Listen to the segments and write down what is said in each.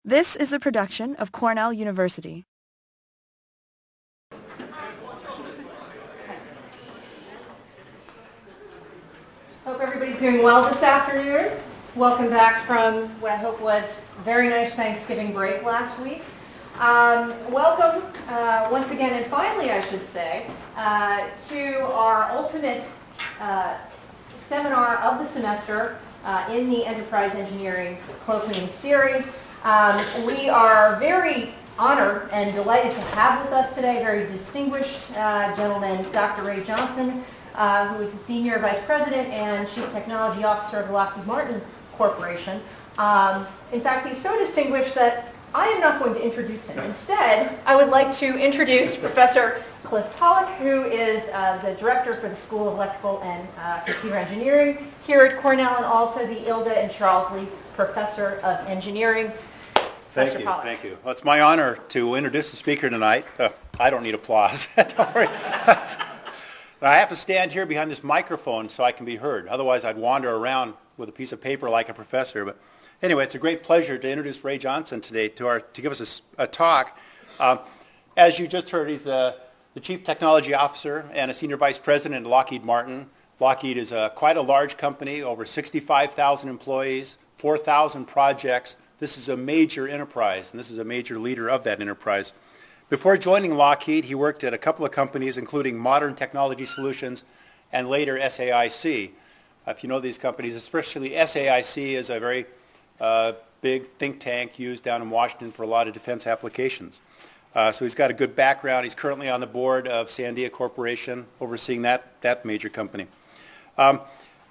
This is a production of Cornell University. Hope everybody's doing well this afternoon. Welcome back from what I hope was a very nice Thanksgiving break last week. Welcome once again, and finally I should say, to our ultimate seminar of the semester in the Enterprise Engineering Colloquium series. We are very honored and delighted to have with us today a very distinguished gentleman, Dr. Ray Johnson, who is the Senior Vice President and Chief Technology Officer of the Lockheed Martin Corporation. In fact, he's so distinguished that I am not going to introduce him. Instead, I would like to introduce Professor Cliff Pollock, who is the Director for the School of Electrical and Computer Engineering here at Cornell, and also the Ilda and Charles Lee Professor of Engineering. Thank you. Thank you. Well, it's my honor to introduce the speaker tonight. I don't need applause. Don't worry. I have to stand here behind this microphone so I can be heard. Otherwise, I'd wander around with a piece of paper like a professor. But anyway, it's a great pleasure to introduce Ray Johnson today to give us a talk. As you just heard, he's the Chief Technology Officer and a Senior Vice President at Lockheed Martin. Lockheed is quite a large company, over 65,000 employees, 4,000 projects. This is a major enterprise, and this is a major leader of that enterprise. Before joining Lockheed, he worked at a couple of companies, including Modern Technology Solutions and later SAIC. If you know these companies, especially SAIC is a very big think tank used down in Washington for a lot of defense applications. So he's got a good background. He's currently on the board of Sandia Corporation, overseeing that major company.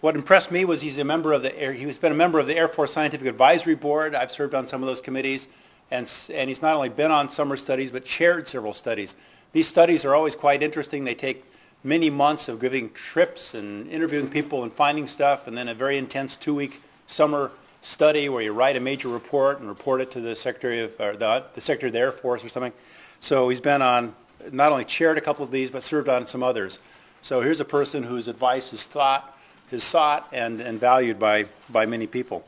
What impressed me was he's been a member of the Air Force Scientific Advisory Board. I've served on some of those committees. And he's not only been on summer studies, but chaired several studies. These studies are always quite interesting. They take many months of giving trips and interviewing people and finding stuff, and then a very intense 2-week summer study where you write a major report and report it to the Secretary of the Air Force or something. So he's been on, not only chaired a couple of these, but served on some others. So here's a person whose advice is sought and valued by many people.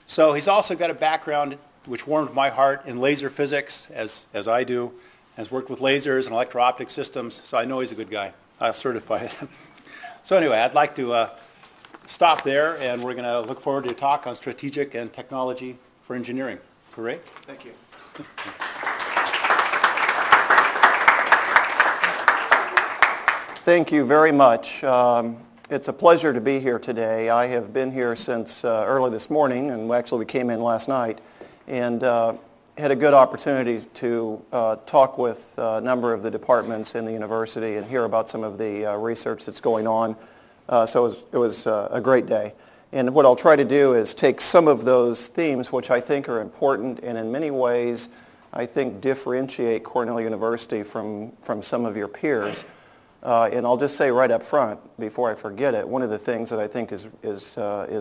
So he's also got a background which warmed my heart in laser physics, as I do, has worked with lasers and electro-optic systems, so I know he's a good guy. I'll certify it. So anyway, I'd like to stop there, and we're going to look forward to a talk on strategic and technology for engineering. Ray? Thank you. Thank you very much. It's a pleasure to be here today. I have been here since early this morning, and actually we came in last night, and had a good opportunity to talk with a number of the departments in the university and hear about some of the research that's going on. So it was a great day. And what I'll try to do is take some of those themes, which I think are important and in many ways I think differentiate Cornell University from some of your peers. And I'll just say right up front, before I forget it, one of the things that I think is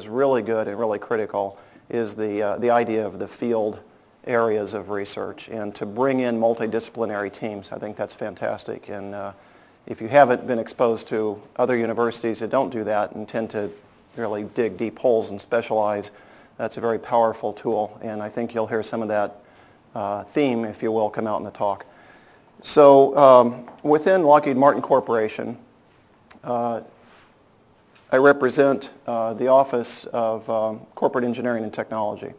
really good and really critical is the idea of the field areas of research, and to bring in multidisciplinary teams. I think that's fantastic. And if you haven't been exposed to other universities that don't do that and tend to really dig deep holes and specialize, that's a very powerful tool. And I think you'll hear some of that theme, if you will, come out in the talk. So within Lockheed Martin Corporation, I represent the Office of Corporate Engineering and Technology.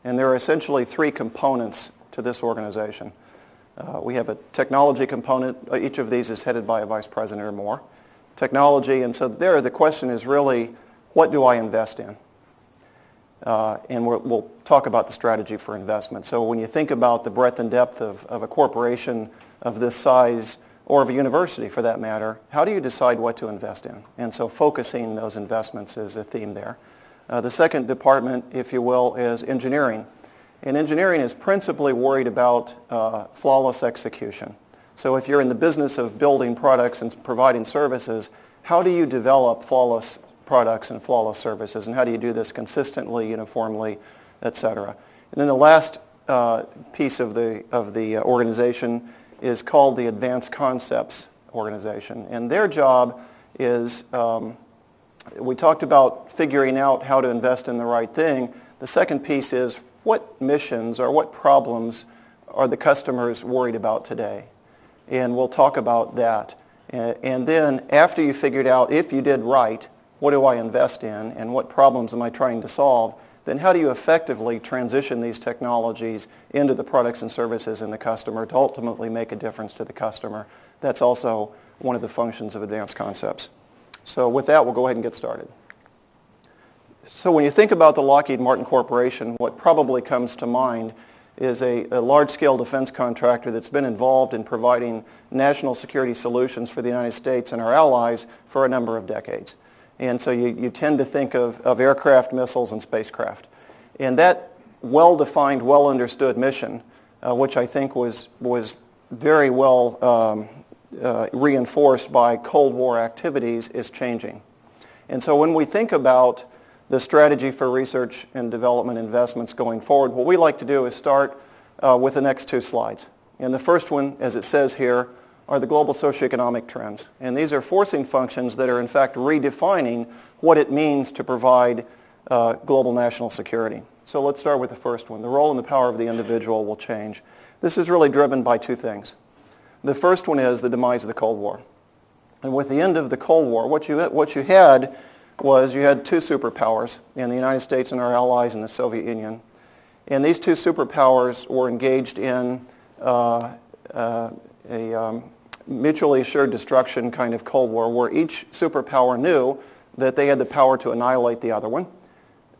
And there are essentially 3 components to this organization. We have a technology component. Each of these is headed by a vice president or more. Technology, and so there the question is really, what do I invest in? And we'll talk about the strategy for investment. So when you think about the breadth and depth of a corporation of this size, or of a university for that matter, how do you decide what to invest in? And so focusing those investments is a theme there. The second department, if you will, is engineering. And engineering is principally worried about flawless execution. So if you're in the business of building products and providing services, how do you develop flawless products and flawless services? And how do you do this consistently, uniformly, et cetera? And then the last piece of the organization is called the Advanced Concepts Organization. And their job is, we talked about figuring out how to invest in the right thing. The second piece is what missions or what problems are the customers worried about today? And we'll talk about that. And then after you figured out if you did right, what do I invest in and what problems am I trying to solve, then how do you effectively transition these technologies into the products and services in the customer to ultimately make a difference to the customer? That's also one of the functions of advanced concepts. So with that, we'll go ahead and get started. So when you think about the Lockheed Martin Corporation, what probably comes to mind is a large-scale defense contractor that's been involved in providing national security solutions for the United States and our allies for a number of decades. And so you tend to think of aircraft, missiles, and spacecraft. And that well-defined, well-understood mission, which I think was very well reinforced by Cold War activities, is changing. And so when we think about the strategy for research and development investments going forward, what we like to do is start with the next two slides. And the first one, as it says here, are the global socioeconomic trends. And these are forcing functions that are in fact redefining what it means to provide global national security. So let's start with the first one. The role and the power of the individual will change. This is really driven by two things. The first one is the demise of the Cold War. And with the end of the Cold War, what you had was you had two superpowers in the United States and our allies in the Soviet Union. And these two superpowers were engaged in a mutually assured destruction kind of Cold War where each superpower knew that they had the power to annihilate the other one.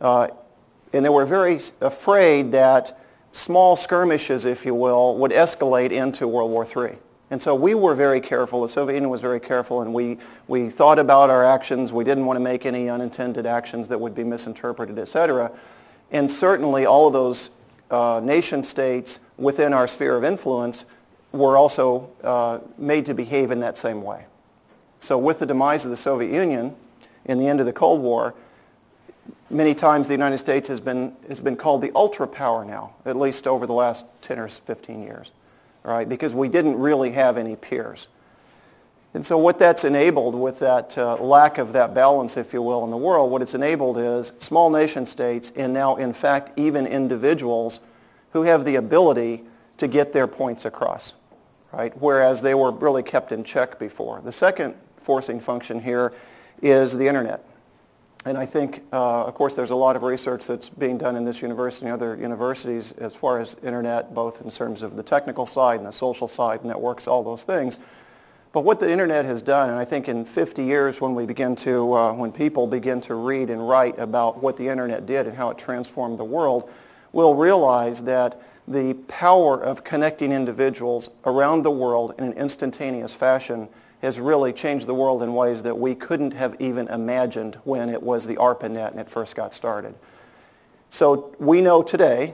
And they were very afraid that small skirmishes, if you will, would escalate into World War III. And so we were very careful, the Soviet Union was very careful, and we thought about our actions. We didn't want to make any unintended actions that would be misinterpreted, etc. And certainly all of those nation states within our sphere of influence were also made to behave in that same way. So with the demise of the Soviet Union and the end of the Cold War, many times the United States has been called the ultra power now, at least over the last 10 or 15 years. Right, because we didn't really have any peers. And so what that's enabled with that lack of that balance, if you will, in the world, what it's enabled is small nation states and now, in fact, even individuals who have the ability to get their points across, right? Whereas they were really kept in check before. The second forcing function here is the internet. And I think, of course, there's a lot of research that's being done in this university and other universities as far as internet, both in terms of the technical side and the social side, networks, all those things. But what the internet has done, and I think in 50 years when when people begin to read and write about what the internet did and how it transformed the world, we'll realize that the power of connecting individuals around the world in an instantaneous fashion has really changed the world in ways that we couldn't have even imagined when it was the ARPANET and it first got started. So we know today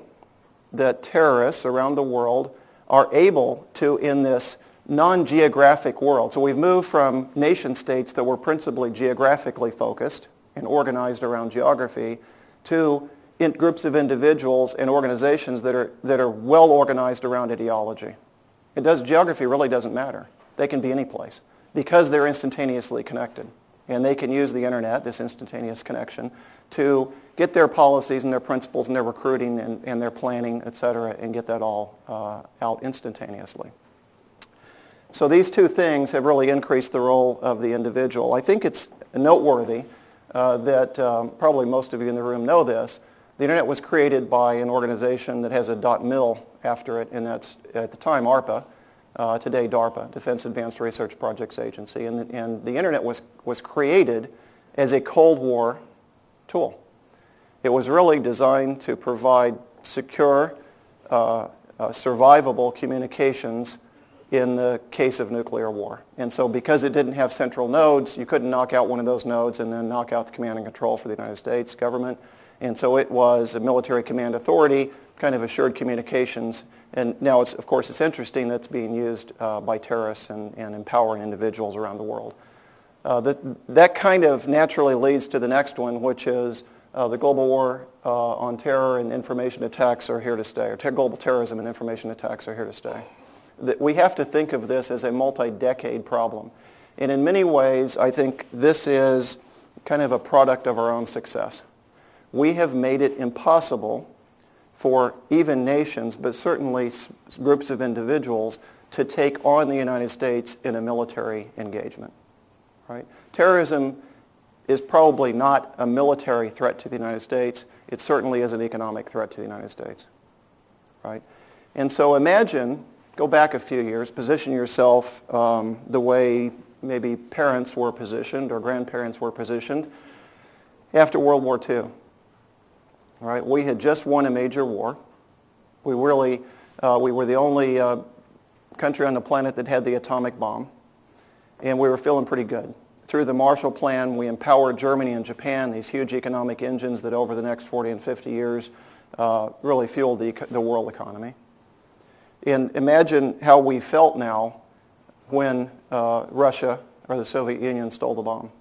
that terrorists around the world are able to, in this non-geographic world, so we've moved from nation states that were principally geographically focused and organized around geography to groups of individuals and organizations that are well organized around ideology. Geography really doesn't matter. They can be any place, because they're instantaneously connected. And they can use the internet, this instantaneous connection, to get their policies and their principles and their recruiting and their planning, et cetera, and get that all out instantaneously. So these two things have really increased the role of the individual. I think it's noteworthy that probably most of you in the room know this. The internet was created by an organization that has a .mil after it, and that's, at the time, ARPA. Today DARPA, Defense Advanced Research Projects Agency, and the internet was created as a Cold War tool. It was really designed to provide secure, survivable communications in the case of nuclear war. And so because it didn't have central nodes, you couldn't knock out one of those nodes and then knock out the command and control for the United States government. And so it was a military command authority, kind of assured communications. And now, of course, it's interesting that's being used by terrorists and empowering individuals around the world. That kind of naturally leads to the next one, which is the global war on terror and information attacks are here to stay, or global terrorism and information attacks are here to stay. We have to think of this as a multi-decade problem. And in many ways, I think this is kind of a product of our own success. We have made it impossible for even nations, but certainly groups of individuals, to take on the United States in a military engagement. Right? Terrorism is probably not a military threat to the United States. It certainly is an economic threat to the United States. Right? And so imagine, go back a few years, position yourself the way maybe parents were positioned or grandparents were positioned after World War II. All right? We had just won a major war. We were the only country on the planet that had the atomic bomb, and we were feeling pretty good. Through the Marshall Plan, we empowered Germany and Japan, these huge economic engines that over the next 40 and 50 years really fueled the world economy. And imagine how we felt now when Russia or the Soviet Union stole the bomb.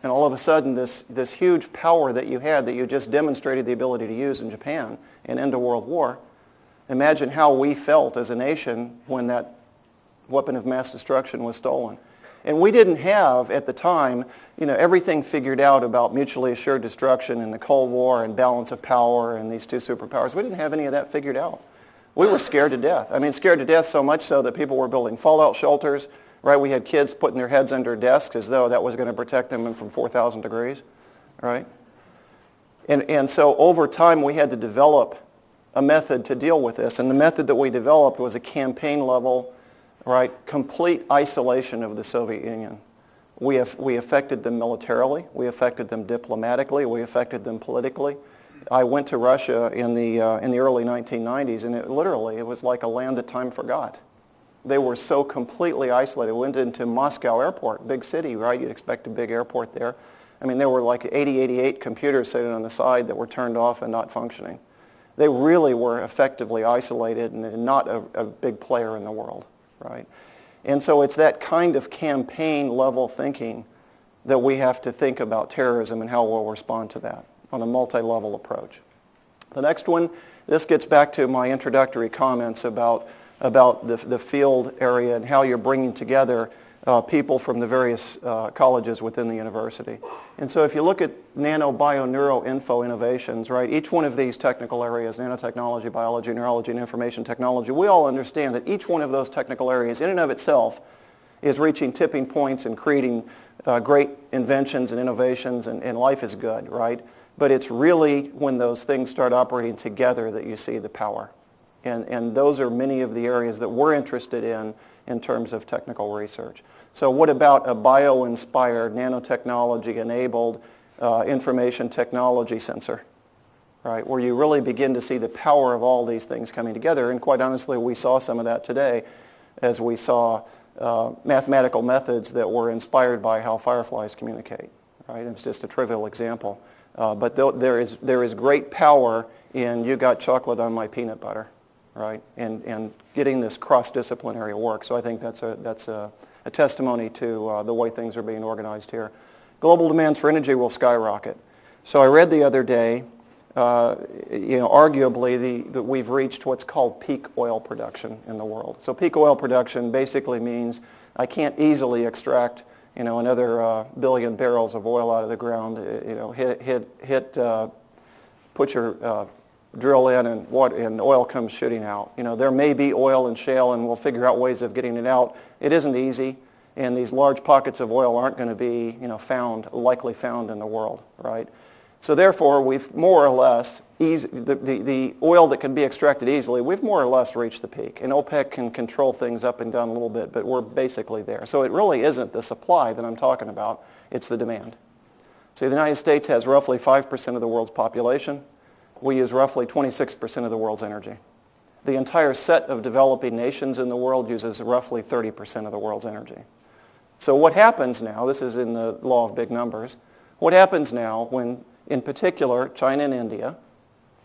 And all of a sudden, this huge power that you had, that you just demonstrated the ability to use in Japan and end a world war, imagine how we felt as a nation when that weapon of mass destruction was stolen. And we didn't have, at the time, everything figured out about mutually assured destruction and the Cold War and balance of power and these two superpowers. We didn't have any of that figured out. We were scared to death. I mean, scared to death so much so that people were building fallout shelters, right? We had kids putting their heads under desks as though that was going to protect them from 4,000 degrees, right? And so over time, we had to develop a method to deal with this. And the method that we developed was a campaign level, right, complete isolation of the Soviet Union. We affected them militarily. We affected them diplomatically. We affected them politically. I went to Russia in the early 1990s, and it was like a land that time forgot. They were so completely isolated. We went into Moscow airport, big city, right? You'd expect a big airport there. I mean, there were like 88 computers sitting on the side that were turned off and not functioning. They really were effectively isolated and not a big player in the world. Right? And so it's that kind of campaign level thinking that we have to think about terrorism and how we'll respond to that on a multi-level approach. The next one, this gets back to my introductory comments about the field area and how you're bringing together people from the various colleges within the university. And so if you look at nano, bio, neuro, info innovations, right, each one of these technical areas, nanotechnology, biology, neurology, and information technology, we all understand that each one of those technical areas in and of itself is reaching tipping points and creating great inventions and innovations, and life is good, right? But it's really when those things start operating together that you see the power. And those are many of the areas that we're interested in terms of technical research. So what about a bio-inspired, nanotechnology-enabled information technology sensor, right, where you really begin to see the power of all these things coming together? And quite honestly, we saw some of that today as we saw mathematical methods that were inspired by how fireflies communicate, right? It's just a trivial example. But there is great power in you got chocolate on my peanut butter, right? And getting this cross-disciplinary work. So I think that's a testimony to the way things are being organized here. Global demands for energy will skyrocket. So I read the other day, arguably that we've reached what's called peak oil production in the world. So peak oil production basically means I can't easily extract another billion barrels of oil out of the ground. Put your drill in and oil comes shooting out. There may be oil and shale, and we'll figure out ways of getting it out. It isn't easy, and these large pockets of oil aren't going to be likely found in the world, right? So therefore, we've more or less the oil that can be extracted easily, we've more or less reached the peak. And OPEC can control things up and down a little bit, but we're basically there. So it really isn't the supply that I'm talking about, it's the demand. So the United States has roughly 5% of the world's population. We use roughly 26% of the world's energy. The entire set of developing nations in the world uses roughly 30% of the world's energy. So what happens now, this is in the law of big numbers, what happens now when, in particular, China and India,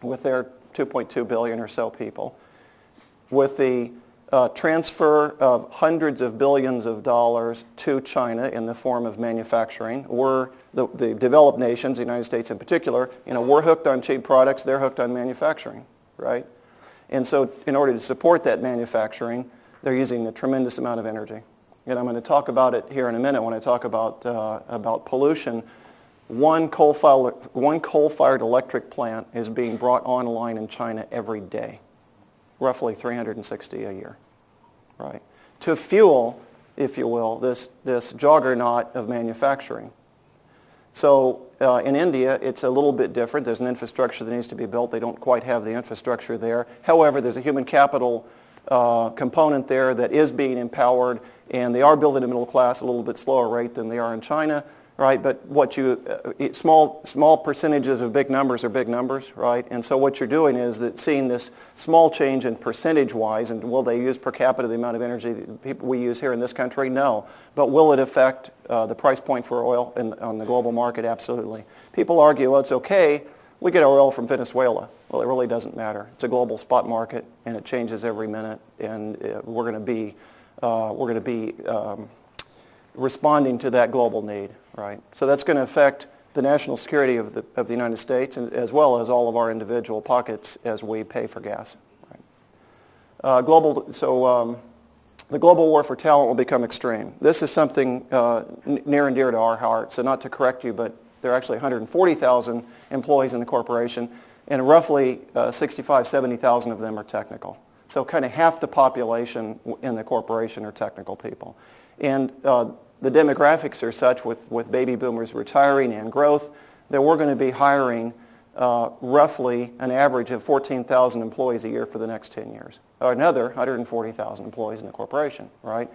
with their 2.2 billion or so people, with the transfer of hundreds of billions of dollars to China in the form of manufacturing, the developed nations, the United States in particular, we're hooked on cheap products, they're hooked on manufacturing, right? And so in order to support that manufacturing, they're using a tremendous amount of energy. And I'm going to talk about it here in a minute when I talk about pollution. One coal-fired electric plant is being brought online in China every day, roughly 360 a year, right? To fuel, if you will, this juggernaut of manufacturing. So in India, it's a little bit different. There's an infrastructure that needs to be built. They don't quite have the infrastructure there. However, there's a human capital component there that is being empowered, and they are building a middle class at a little bit slower rate than they are in China, right? But small percentages of big numbers are big numbers, right? And so what you're doing is that seeing this small change in percentage-wise, and will they use per capita the amount of energy that we use here in this country? No. But will it affect the price point for oil on the global market? Absolutely. People argue, well, it's okay. We get our oil from Venezuela. Well, it really doesn't matter. It's a global spot market, and it changes every minute, and we're going to be responding to that global need, right? So that's going to affect the national security of the United States, and as well as all of our individual pockets as we pay for gas. Right? The global war for talent will become extreme. This is something near and dear to our hearts. So not to correct you, but there are actually 140,000 employees in the corporation, and roughly 70,000 of them are technical. So kind of half the population in the corporation are technical people. And the demographics are such with baby boomers retiring and growth that we're going to be hiring roughly an average of 14,000 employees a year for the next 10 years. Or another 140,000 employees in the corporation, right?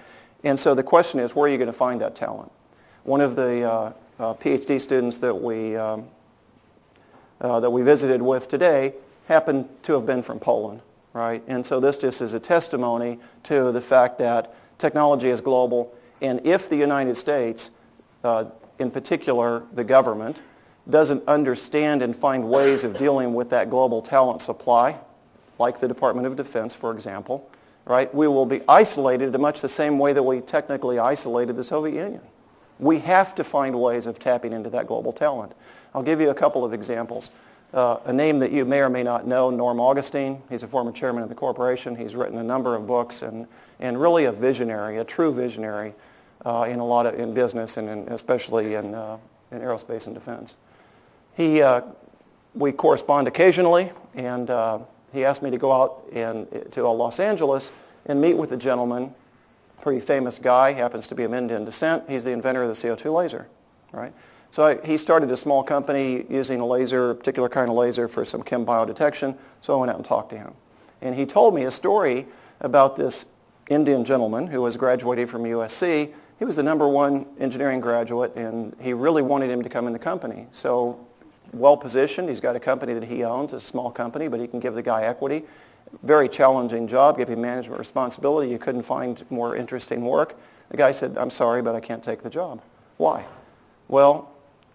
And so the question is, where are you going to find that talent? One of the PhD students that we visited with today happened to have been from Poland, right? And so this just is a testimony to the fact that technology is global, and if the United States, in particular the government, doesn't understand and find ways of dealing with that global talent supply, like the Department of Defense, for example, right, we will be isolated in much the same way that we technically isolated the Soviet Union. We have to find ways of tapping into that global talent. I'll give you a couple of examples. A name that you may or may not know, Norm Augustine. He's a former chairman of the corporation. He's written a number of books and really a visionary, a true visionary in business and especially in aerospace and defense. We correspond occasionally, and he asked me to go out to Los Angeles and meet with a gentleman, pretty famous guy, happens to be of Indian descent. He's the inventor of the CO2 laser, right? So he started a small company using a laser, a particular kind of laser for some chem biodetection, so I went out and talked to him. And he told me a story about this Indian gentleman who was graduating from USC. He was the #1 engineering graduate, and he really wanted him to come in the company. So well-positioned, he's got a company that he owns, a small company, but he can give the guy equity. Very challenging job, give him management responsibility. You couldn't find more interesting work. The guy said, "I'm sorry, but I can't take the job." Why? Well,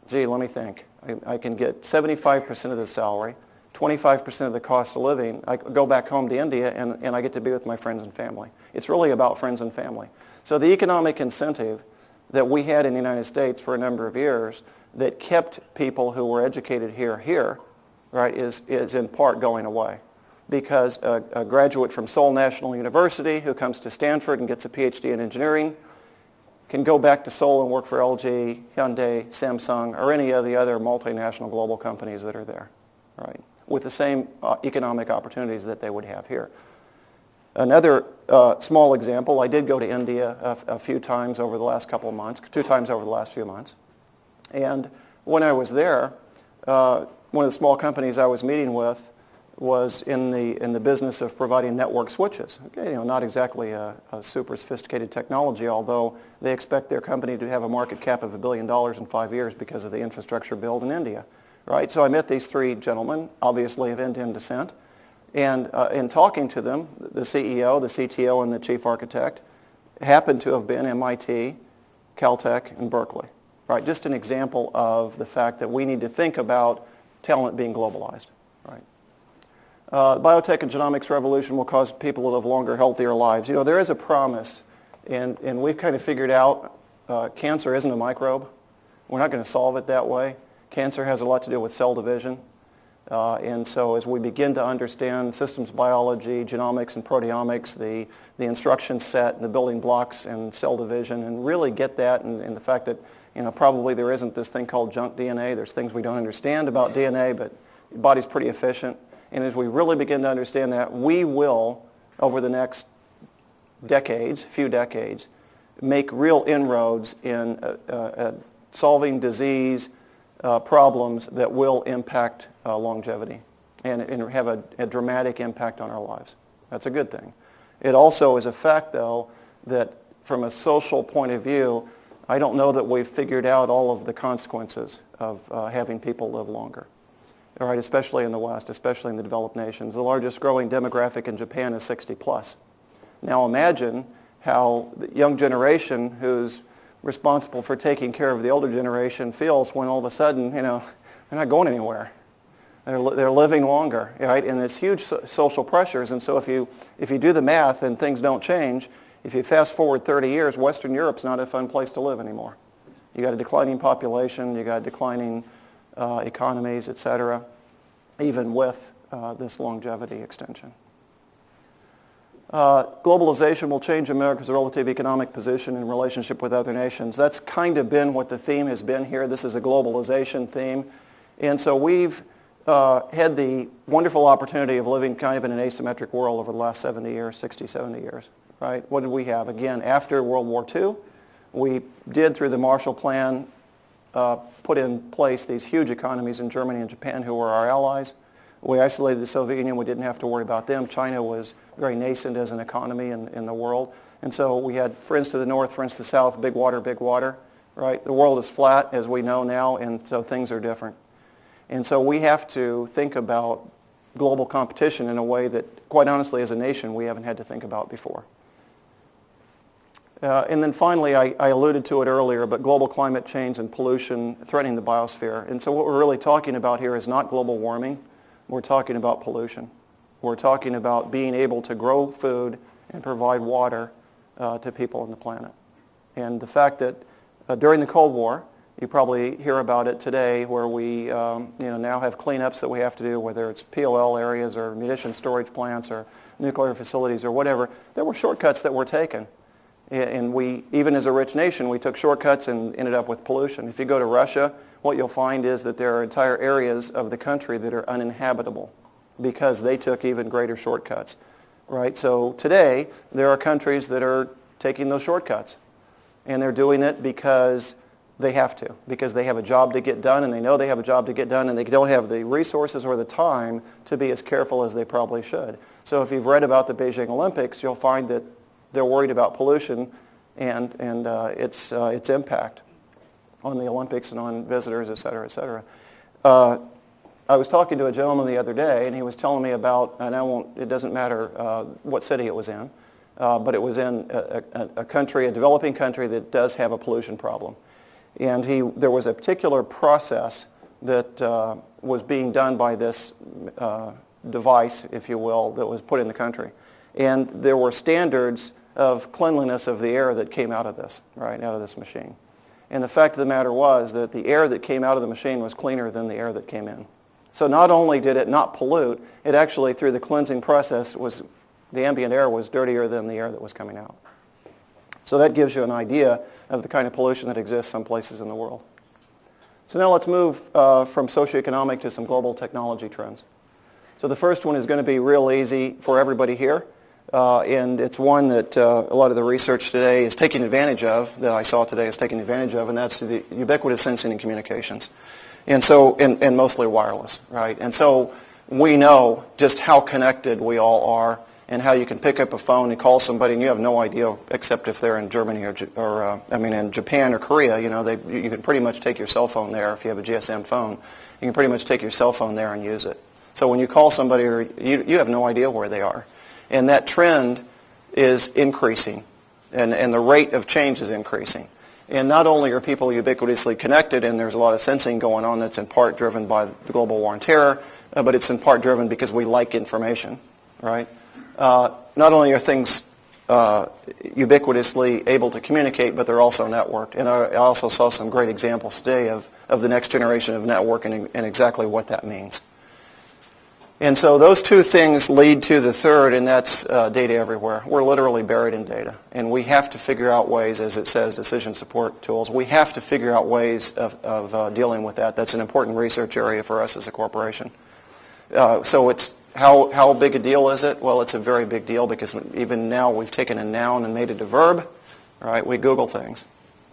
gee, let me think. I can get 75% of the salary, 25% of the cost of living. I go back home to India, and I get to be with my friends and family. It's really about friends and family. So the economic incentive that we had in the United States for a number of years that kept people who were educated here, right, is in part going away. Because a graduate from Seoul National University who comes to Stanford and gets a PhD in engineering can go back to Seoul and work for LG, Hyundai, Samsung, or any of the other multinational global companies that are there, right, with the same economic opportunities that they would have here. Another small example, I did go to India a few times over the last couple of months, 2 times over the last few months. And when I was there, one of the small companies I was meeting with was in the business of providing network switches. Okay, not exactly a super sophisticated technology, although they expect their company to have a market cap of $1 billion in 5 years because of the infrastructure build in India, right? So I met these 3 gentlemen, obviously of Indian descent, and in talking to them, the CEO, the CTO, and the chief architect happened to have been MIT, Caltech, and Berkeley, right? Just an example of the fact that we need to think about talent being globalized, right? Biotech and genomics revolution will cause people to live longer, healthier lives. There is a promise, and we've kind of figured out cancer isn't a microbe. We're not going to solve it that way. Cancer has a lot to do with cell division. And so as we begin to understand systems biology, genomics and proteomics, the instruction set and the building blocks and cell division, and really get that, and the fact that Probably there isn't this thing called junk DNA. There's things we don't understand about DNA, but the body's pretty efficient. And as we really begin to understand that, we will, over the next few decades, make real inroads in solving disease problems that will impact longevity and have a dramatic impact on our lives. That's a good thing. It also is a fact, though, that from a social point of view, I don't know that we've figured out all of the consequences of having people live longer. All right, especially in the West, especially in the developed nations. The largest growing demographic in Japan is 60 plus. Now imagine how the young generation who's responsible for taking care of the older generation feels when all of a sudden, they're not going anywhere. They're living longer, right? And there's huge social pressures. And so if you do the math and things don't change, if you fast forward 30 years, Western Europe's not a fun place to live anymore. You got a declining population, you got declining economies, et cetera, even with this longevity extension. Globalization will change America's relative economic position in relationship with other nations. That's kind of been what the theme has been here. This is a globalization theme. And so we've had the wonderful opportunity of living kind of in an asymmetric world over the last 70 years, 60, 70 years, right? What did we have? Again, after World War II, we did, through the Marshall Plan, put in place these huge economies in Germany and Japan who were our allies. We isolated the Soviet Union. We didn't have to worry about them. China was very nascent as an economy in the world. And so we had friends to the north, friends to the south, big water, right? The world is flat, as we know now, and so things are different. And so we have to think about global competition in a way that, quite honestly, as a nation, we haven't had to think about before. And then finally, I alluded to it earlier, but global climate change and pollution threatening the biosphere. And so what we're really talking about here is not global warming. We're talking about pollution. We're talking about being able to grow food and provide water to people on the planet. And the fact that during the Cold War, you probably hear about it today, where we now have cleanups that we have to do, whether it's POL areas or munition storage plants or nuclear facilities or whatever. There were shortcuts that were taken. And we, even as a rich nation, we took shortcuts and ended up with pollution. If you go to Russia, what you'll find is that there are entire areas of the country that are uninhabitable because they took even greater shortcuts, right? So today, there are countries that are taking those shortcuts. And they're doing it because they have to, because they have a job to get done, and they know they have a job to get done, and they don't have the resources or the time to be as careful as they probably should. So if you've read about the Beijing Olympics, you'll find that they're worried about pollution and its impact on the Olympics and on visitors, et cetera, et cetera. I was talking to a gentleman the other day, and he was telling me about, and it doesn't matter what city it was in, but it was in a country, a developing country that does have a pollution problem. And there was a particular process that was being done by this device, if you will, that was put in the country. And there were standards of cleanliness of the air that came out of this, right, out of this machine. And the fact of the matter was that the air that came out of the machine was cleaner than the air that came in. So not only did it not pollute, it actually, through the cleansing process, the ambient air was dirtier than the air that was coming out. So that gives you an idea of the kind of pollution that exists some places in the world. So now let's move from socioeconomic to some global technology trends. So the first one is going to be real easy for everybody here. And it's one that a lot of the research today is taking advantage of, that I saw today is taking advantage of, and that's the ubiquitous sensing and communications. And so, and mostly wireless, right? And so we know just how connected we all are, and how you can pick up a phone and call somebody and you have no idea, except if they're in Germany or in Japan or Korea, you can pretty much take your cell phone there. If you have a GSM phone, you can pretty much take your cell phone there and use it. So when you call somebody, you have no idea where they are. And that trend is increasing, and the rate of change is increasing. And not only are people ubiquitously connected, and there's a lot of sensing going on that's in part driven by the global war on terror, but it's in part driven because we like information, right? Not only are things ubiquitously able to communicate, but they're also networked. And I also saw some great examples today of the next generation of networking and exactly what that means. And so those two things lead to the third, and that's data everywhere. We're literally buried in data. And we have to figure out ways, as it says, decision support tools. We have to figure out ways of dealing with that. That's an important research area for us as a corporation. So it's how big a deal is it? Well, it's a very big deal because even now we've taken a noun and made it a verb. Right? We Google things.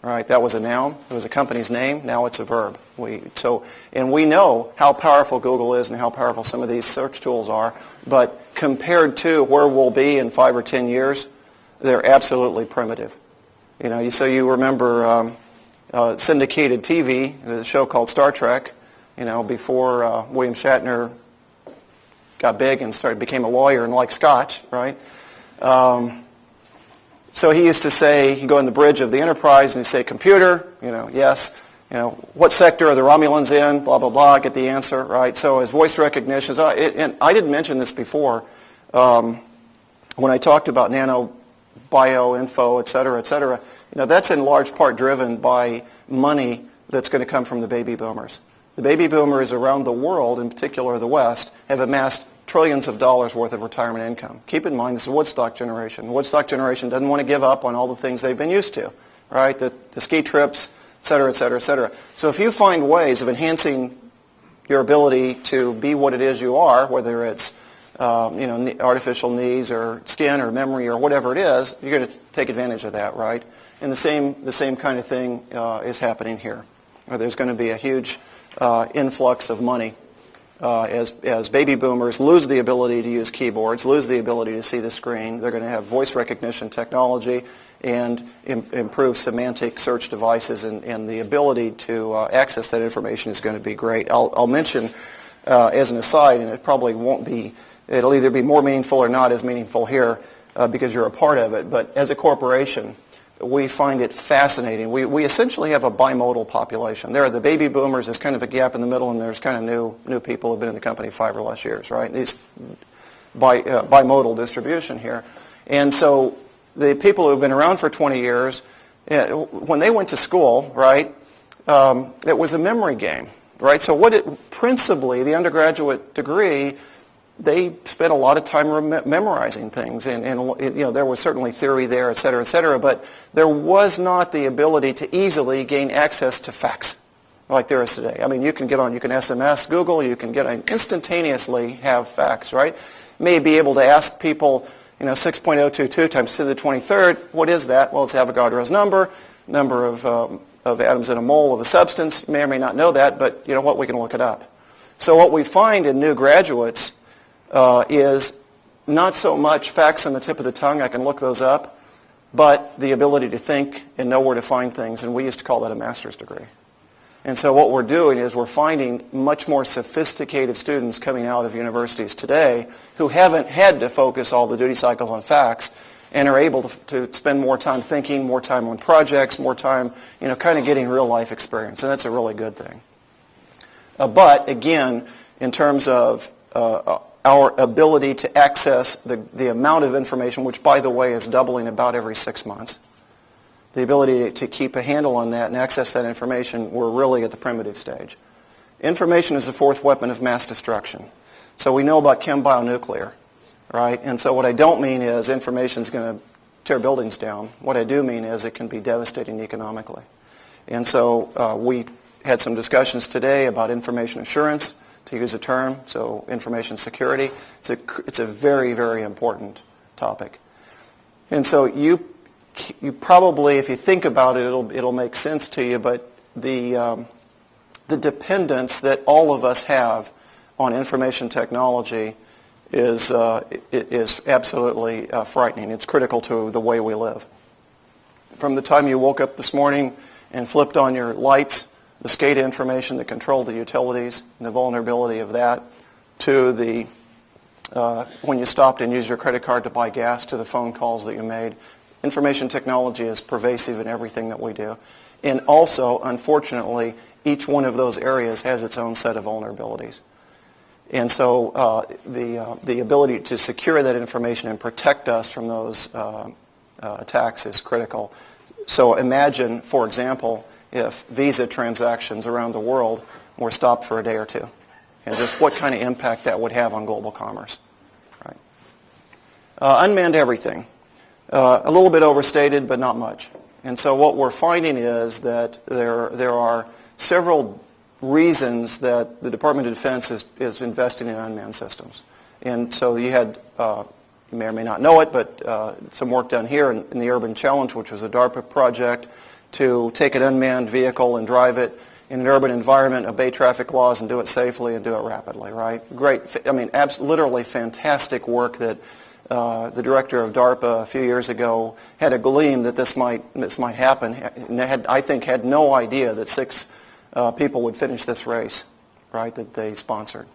Right? That was a noun. It was a company's name. Now it's a verb. And we know how powerful Google is and how powerful some of these search tools are. But compared to where we'll be in 5 or 10 years, they're absolutely primitive. So you remember syndicated TV, the show called Star Trek. Before William Shatner got big and became a lawyer and liked Scotch, right? So he used to say, he'd go in the bridge of the Enterprise and he'd say, computer, yes. What sector are the Romulans in? Blah, blah, blah, get the answer, right? So his voice recognition, and I didn't mention this before, when I talked about nano bioinfo, et cetera, that's in large part driven by money that's going to come from the baby boomers. The baby boomers around the world, in particular the West, have amassed trillions of dollars worth of retirement income. Keep in mind, this is a Woodstock generation. The Woodstock generation doesn't want to give up on all the things they've been used to, right? The ski trips, et cetera, et cetera, et cetera. So if you find ways of enhancing your ability to be what it is you are, whether it's artificial knees or skin or memory or whatever it is, you're going to take advantage of that, right? And the same kind of thing is happening here. There's going to be a huge influx of money as baby boomers lose the ability to use keyboards, lose the ability to see the screen. They're going to have voice recognition technology and improve semantic search devices, and the ability to access that information is going to be great. I'll mention as an aside, and it probably won't be, it'll either be more meaningful or not as meaningful here because you're a part of it, but as a corporation, we find it fascinating. We essentially have a bimodal population. There are the baby boomers, there's kind of a gap in the middle, and there's kind of new people who have been in the company 5 or less years, right? These bimodal distribution here. And so the people who have been around for 20 years, when they went to school, right, it was a memory game, right? So principally, the undergraduate degree, they spent a lot of time memorizing things, and there was certainly theory there, et cetera, but there was not the ability to easily gain access to facts like there is today. I mean, you can SMS Google, you can instantaneously have facts, right? May be able to ask people, 6.022 times 10 to the 23rd, what is that? Well, it's Avogadro's number of atoms in a mole of a substance. You may or may not know that, but you know what? We can look it up. So what we find in new graduates is not so much facts on the tip of the tongue, I can look those up, but the ability to think and know where to find things, and we used to call that a master's degree. And so what we're doing is we're finding much more sophisticated students coming out of universities today who haven't had to focus all the duty cycles on facts and are able to spend more time thinking, more time on projects, more time, kind of getting real life experience, and that's a really good thing. But again, in terms of our ability to access the amount of information, which, by the way, is doubling about every 6 months, the ability to keep a handle on that and access that information, we're really at the primitive stage. Information is the fourth weapon of mass destruction. So we know about chem-bionuclear, right? And so what I don't mean is information is going to tear buildings down. What I do mean is it can be devastating economically. And so we had some discussions today about information assurance, to use a term, so information security. It's a very, very important topic. And so you probably, if you think about it, it'll make sense to you, but the dependence that all of us have on information technology is absolutely frightening. It's critical to the way we live. From the time you woke up this morning and flipped on your lights, the SCADA information that controlled the utilities and the vulnerability of that, to when you stopped and used your credit card to buy gas, to the phone calls that you made. Information technology is pervasive in everything that we do. And also, unfortunately, each one of those areas has its own set of vulnerabilities. And so the ability to secure that information and protect us from those attacks is critical. So imagine, for example, if Visa transactions around the world were stopped for a day or two. and just what kind of impact that would have on global commerce. Right? Unmanned everything. A little bit overstated, but not much. And so what we're finding is that there are several reasons that the Department of Defense is investing in unmanned systems. And so you had, you may or may not know it, but some work done here in the Urban Challenge, which was a DARPA project to take an unmanned vehicle and drive it in an urban environment, obey traffic laws, and do it safely and do it rapidly, right? Great, I mean, literally fantastic work that the director of DARPA a few years ago had a gleam that this might happen, and I think had no idea that 6 people would finish this race, right, that they sponsored.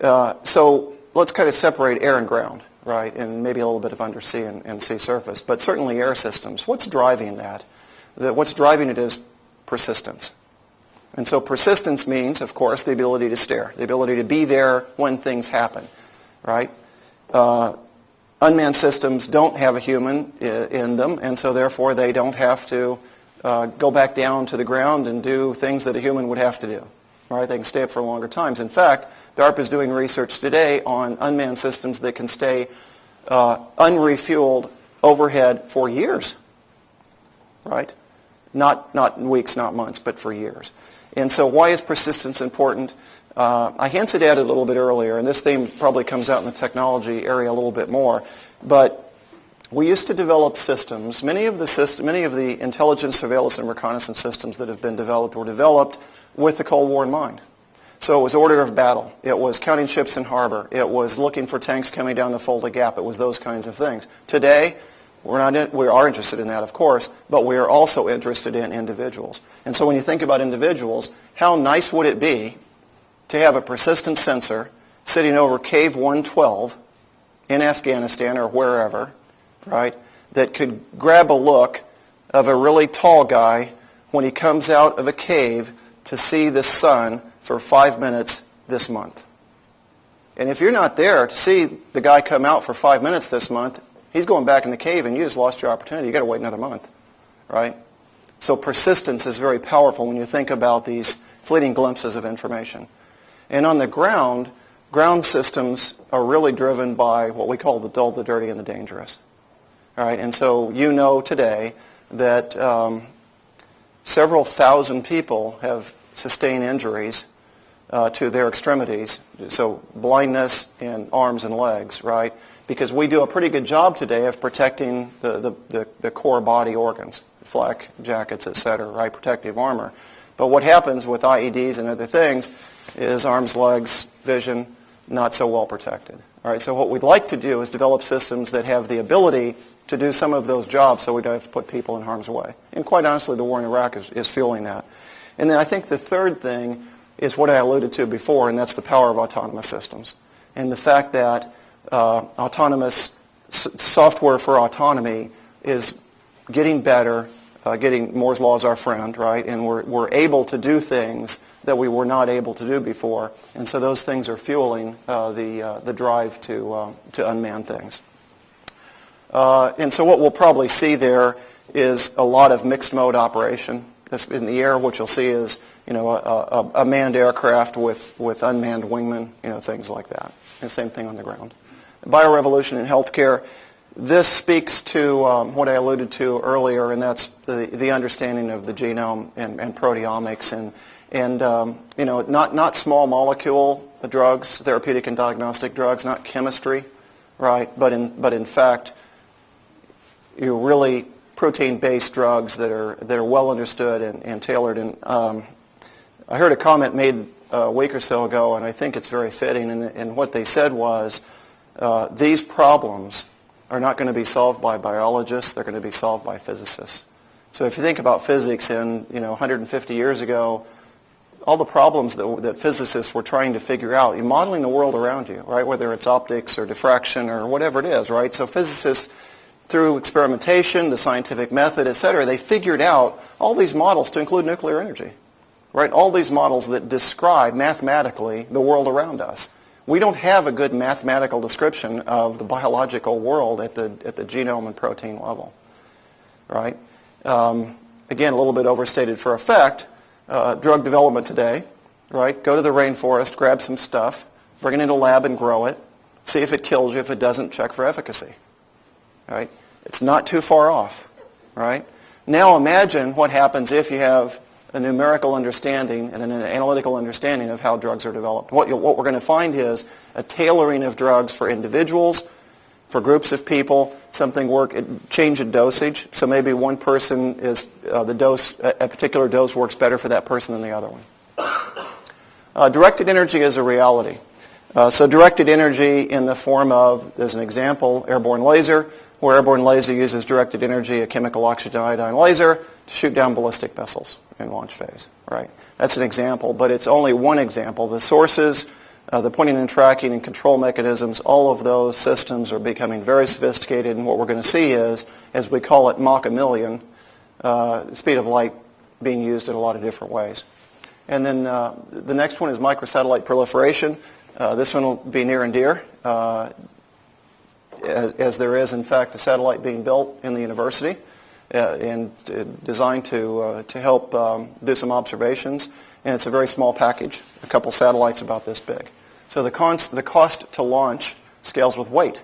So let's kind of separate air and ground, right, and maybe a little bit of undersea and sea surface, but certainly air systems. What's driving that? What's driving it is persistence. And so persistence means, of course, the ability to stare, the ability to be there when things happen, right? Unmanned systems don't have a human in them, and so therefore they don't have to go back down to the ground and do things that a human would have to do, right? They can stay up for longer times. In fact, DARPA is doing research today on unmanned systems that can stay unrefueled overhead for years, right? Not weeks, not months, but for years. And so why is persistence important? I hinted at it a little bit earlier, and this theme probably comes out in the technology area a little bit more, but we used to develop systems. Many of the intelligence, surveillance, and reconnaissance systems that have been developed were developed with the Cold War in mind. So it was order of battle. It was counting ships in harbor. It was looking for tanks coming down the Fulda Gap. It was those kinds of things. Today, we are interested in that, of course, but we are also interested in individuals. And so when you think about individuals, how nice would it be to have a persistent sensor sitting over Cave 112 in Afghanistan or wherever, right, that could grab a look of a really tall guy when he comes out of a cave to see the sun for 5 minutes this month. And if you're not there to see the guy come out for 5 minutes this month, he's going back in the cave and you just lost your opportunity. You've got to wait another month, right? So persistence is very powerful when you think about these fleeting glimpses of information. And on the ground, ground systems are really driven by what we call the dull, the dirty, and the dangerous. All right, and so you know today that several thousand people have sustained injuries to their extremities, so blindness in arms and legs, right? Because we do a pretty good job today of protecting the core body organs, flak jackets, et cetera, right, protective armor. But what happens with IEDs and other things is arms, legs, vision, not so well protected. All right, so what we'd like to do is develop systems that have the ability to do some of those jobs so we don't have to put people in harm's way. And quite honestly, the war in Iraq is fueling that. And then I think the third thing is what I alluded to before, and that's the power of autonomous systems. And the fact that autonomous software for autonomy is getting better, getting Moore's Law is our friend, right? And we're able to do things that we were not able to do before. And so those things are fueling the drive to unman things. And so what we'll probably see there is a lot of mixed mode operation. In the air, what you'll see is, you know, a manned aircraft with unmanned wingmen, you know, things like that. And same thing on the ground. Biorevolution in healthcare. This speaks to what I alluded to earlier, and that's the understanding of the genome and proteomics and you know, not small molecule drugs, therapeutic and diagnostic drugs, not chemistry, right? But in fact, you really protein-based drugs that are well understood and tailored. And I heard a comment made a week or so ago, and I think it's very fitting. And what they said was, these problems are not going to be solved by biologists; they're going to be solved by physicists. So if you think about physics, in 150 years ago, all the problems that physicists were trying to figure out, you're modeling the world around you, right? Whether it's optics or diffraction or whatever it is, right? So physicists, through experimentation, the scientific method, et cetera, they figured out all these models to include nuclear energy, right? All these models that describe mathematically the world around us. We don't have a good mathematical description of the biological world at the genome and protein level, right? Again, a little bit overstated for effect. Drug development today, right? Go to the rainforest, grab some stuff, bring it into a lab and grow it, see if it kills you. If it doesn't, check for efficacy, right? It's not too far off, right? Now imagine what happens if you have a numerical understanding and an analytical understanding of how drugs are developed. What we're going to find is a tailoring of drugs for individuals, for groups of people, change in dosage. So maybe one person is, a particular dose works better for that person than the other one. Directed energy is a reality. So directed energy in the form of, as an example, airborne laser, where airborne laser uses directed energy, a chemical oxygen iodine laser, to shoot down ballistic missiles in launch phase, right? That's an example, but it's only one example. The sources, the pointing and tracking and control mechanisms, all of those systems are becoming very sophisticated, and what we're going to see is, as we call it, Mach a million, speed of light being used in a lot of different ways. And then the next one is microsatellite proliferation. This one will be near and dear, as there is, in fact, a satellite being built in the university and designed to help do some observations. And it's a very small package, a couple satellites about this big. So the cost to launch scales with weight.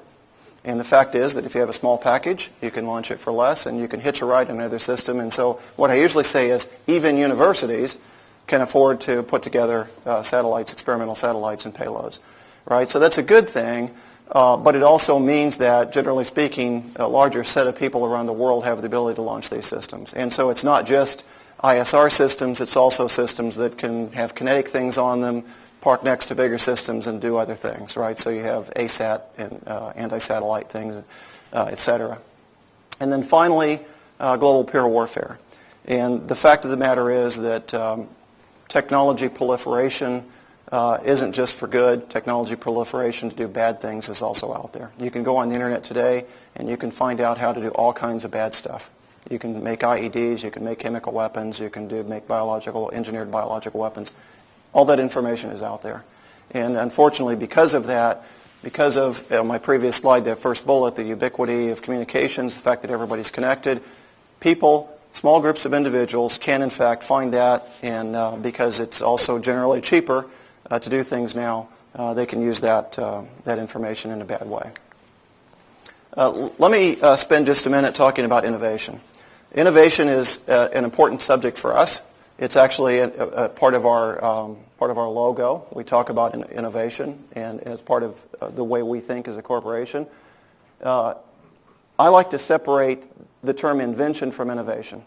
And the fact is that if you have a small package, you can launch it for less, and you can hitch a ride on another system. And so what I usually say is even universities can afford to put together satellites, experimental satellites and payloads, right? So that's a good thing, but it also means that, generally speaking, a larger set of people around the world have the ability to launch these systems. And so it's not just ISR systems, it's also systems that can have kinetic things on them, park next to bigger systems and do other things, right? So you have ASAT and anti-satellite things, et cetera. And then finally, global peer warfare. And the fact of the matter is that technology proliferation isn't just for good. Technology proliferation to do bad things is also out there. You can go on the internet today and you can find out how to do all kinds of bad stuff. You can make IEDs, you can make chemical weapons, you can make engineered biological weapons. All that information is out there. And unfortunately, because of that, because of my previous slide, that first bullet, the ubiquity of communications, the fact that everybody's connected, people, small groups of individuals can in fact find that, and because it's also generally cheaper to do things now, they can use that information in a bad way. Let me spend just a minute talking about innovation. Innovation is an important subject for us. It's actually a part of our logo. We talk about innovation, and as part of the way we think as a corporation. I like to separate the term invention from innovation.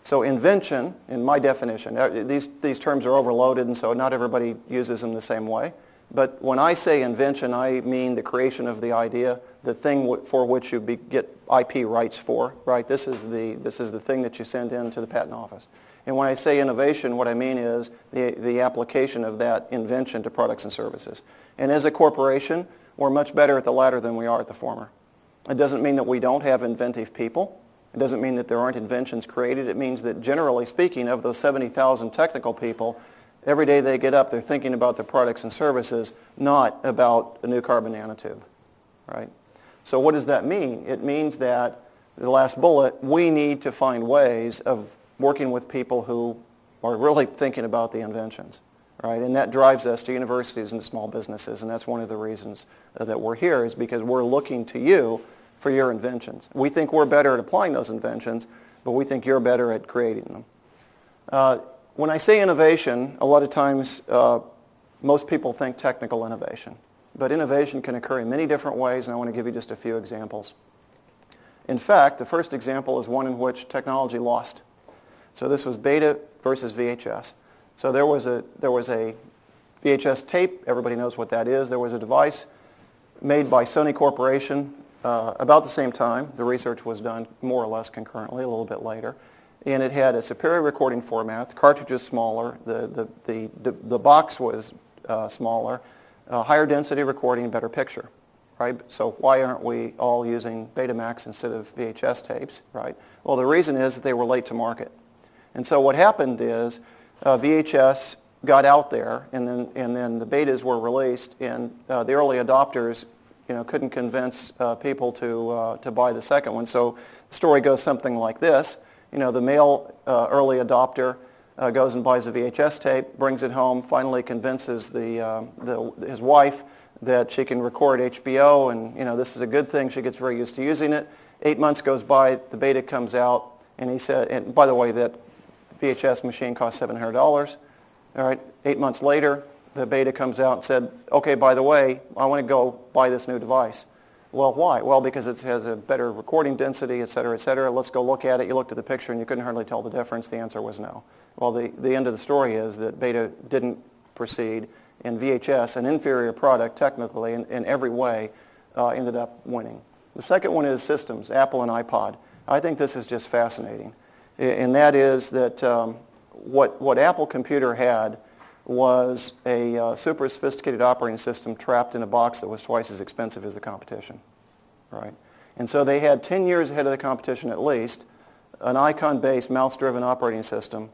So invention, in my definition, these terms are overloaded, and so not everybody uses them the same way. But when I say invention, I mean the creation of the idea, the thing for which you get IP rights for, right? This is the thing that you send in to the patent office. And when I say innovation, what I mean is the application of that invention to products and services. And as a corporation, we're much better at the latter than we are at the former. It doesn't mean that we don't have inventive people. It doesn't mean that there aren't inventions created. It means that, generally speaking, of those 70,000 technical people, every day they get up, they're thinking about their products and services, not about a new carbon nanotube, right? So what does that mean? It means that, the last bullet, we need to find ways of working with people who are really thinking about the inventions, right? And that drives us to universities and to small businesses, and that's one of the reasons that we're here, is because we're looking to you for your inventions. We think we're better at applying those inventions, but we think you're better at creating them. When I say innovation, a lot of times most people think technical innovation. But innovation can occur in many different ways, and I want to give you just a few examples. In fact, the first example is one in which technology lost. So this was beta versus VHS. So there was a VHS tape. Everybody knows what that is. There was a device made by Sony Corporation about the same time. The research was done more or less concurrently, a little bit later. And it had a superior recording format. The cartridge was smaller. The box was smaller. Higher density recording, better picture, right? So why aren't we all using Betamax instead of VHS tapes, right? Well, the reason is that they were late to market. And so what happened is VHS got out there, and then the betas were released, and the early adopters, couldn't convince people to buy the second one. So the story goes something like this. The male early adopter goes and buys a VHS tape, brings it home, finally convinces his wife that she can record HBO, and this is a good thing. She gets very used to using it. 8 months goes by, the beta comes out, and he said, and by the way, that VHS machine cost $700. All right, 8 months later, the beta comes out and said, okay, by the way, I want to go buy this new device. Well, why? Well, because it has a better recording density, et cetera, et cetera. Let's go look at it. You looked at the picture and you couldn't hardly tell the difference. The answer was no. Well, the end of the story is that beta didn't proceed, and VHS, an inferior product technically in every way, ended up winning. The second one is systems, Apple and iPod. I think this is just fascinating. And that is that what Apple Computer had was a super sophisticated operating system trapped in a box that was twice as expensive as the competition, right? And so they had 10 years ahead of the competition at least, an icon-based mouse-driven operating system